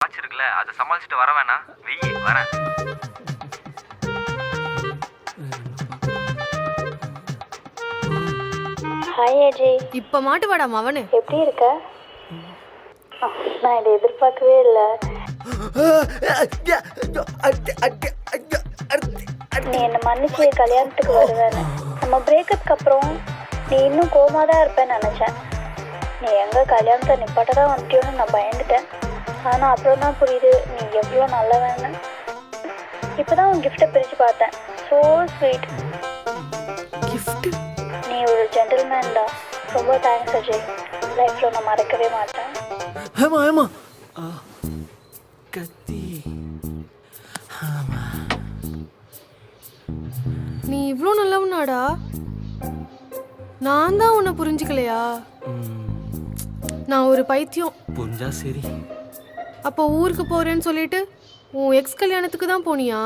Watch இருக்குல்ல, அதை சமாளிச்சுட்டு வர வேணாம். வெயி வரேன். ஹாய் அஜய். இப்ப மாட்டுவாடா மவனு. எப்படி இருக்க? நான் இதை எதிர்பார்க்கவே இல்லை. நீ என்னை மன்னிச்சு கல்யாணத்துக்கு வருவேன்னு. நம்ம பிரேக்கப்க்கு அப்புறம் நீ இன்னும் கோமா தான் இருப்பேன்னு நினச்சேன். நீ எங்கே கல்யாணத்தை நிப்பாட்ட தான் வந்துட்டியோன்னு நான் பயந்துட்டேன். ஆனால் அப்புறம் தான் புரியுது நீ எவ்வளோ நல்லவன்னு. இப்போ தான் உன் கிஃப்ட்டை பிரித்து பார்த்தேன். So sweet. கிஃப்ட்? நீ ஒரு ஜென்டில்மேன் தான். ரொம்ப தேங்க்ஸ் அஜய். லைஃப்பில் நான் மறக்கவே மாட்டேன். ஏமா ஏமா கத்தி. நீ இவ்ளோ நல்லவனாடா. நான் தான் உன்னை புரிஞ்சுக்கலையா? நான் ஒரு பைத்தியம். புரிஞ்சா சரி. அப்போ ஊருக்கு போறேன்னு சொல்லிட்டு உன் எக்ஸ் கல்யாணத்துக்கு தான் போனியா?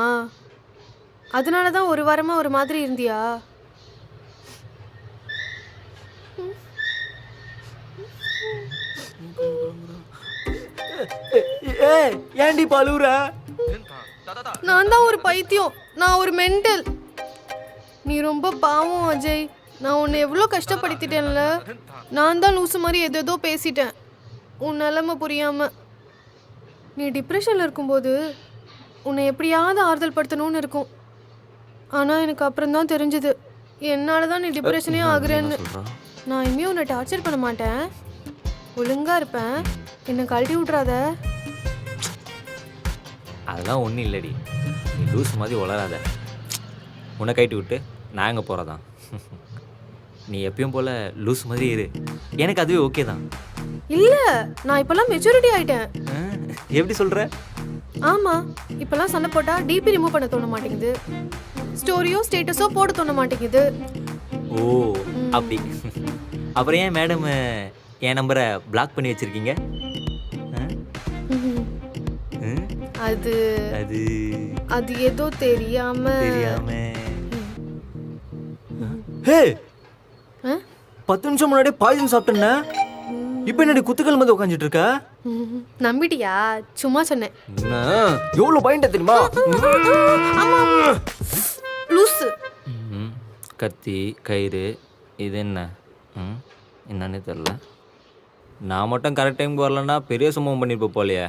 அதனால தான் ஒரு வாரமா ஒரு மாதிரி இருந்தியா? ஏண்டி பழுவுற? நான் தான் ஒரு பைத்தியம். நான் ஒரு மெண்டல். நீ ரொம்ப பாவம் அஜய். நான் உன்னை எவ்வளோ கஷ்டப்படுத்திட்டேன்ல. நான் தான் லூசு மாதிரி எதேதோ பேசிட்டேன் உன் நிலைமை புரியாம. நீ டிப்ரெஷனில் இருக்கும்போது உன்னை எப்படியாவது ஆறுதல் படுத்தணும்னு இருக்கும். ஆனால் எனக்கு அப்புறம் தான் தெரிஞ்சது என்னால் தான் நீ டிப்ரெஷனே ஆகுறேன்னு. நான் இனிமேல் உன்னை டார்ச்சர் பண்ண மாட்டேன். ஒழுங்காக இருப்பேன். என்னை கழட்டி விட்றாத. அதெல்லாம் ஒன்றும் இல்லடி, நீ லூஸ் மாதிரி வளராத. உன்னை கைட்டு விட்டு நான் எங்கே போகிறதான்? நீ எப்பயும் போல் லூஸ் மாதிரி இரு, எனக்கு அதுவே ஓகே தான். இல்லை, நான் இப்போல்லாம் மெச்சூரிட்டி ஆகிட்டேன். எப்படி சொல்கிற? ஆமாம், இப்போல்லாம் சண்டை போட்டால் டிபி ரிமூவ் பண்ண தோண மாட்டேங்குது. ஸ்டோரியோ ஸ்டேட்டஸோ போட தோண மாட்டேங்குது. ஓ அப்படி. அப்புறம் ஏன் மேடம் என் நம்பரை பிளாக் பண்ணி வச்சுருக்கீங்க? அது அது அது ஏதோ தெரியாம. ஹே, 10 நிமிஷம் முன்னாடி பாய்சன் சாப்பிட்டேன்னா இப்போ என்னடி குத்துக்கள் வந்து உட்காந்துட்டு இருக்க? நம்பிட்டியா? சும்மா சொன்னேன். எவ்வளோ பாயிண்ட் தெரியுமா? லூசு. கத்தி கயிறு இது என்ன என்னன்னு தெரில. நான் மட்டும் கரெக்ட் டைமுக்கு வரலன்னா பெரிய சம்பவம் பண்ணியிருப்போம் போலையே.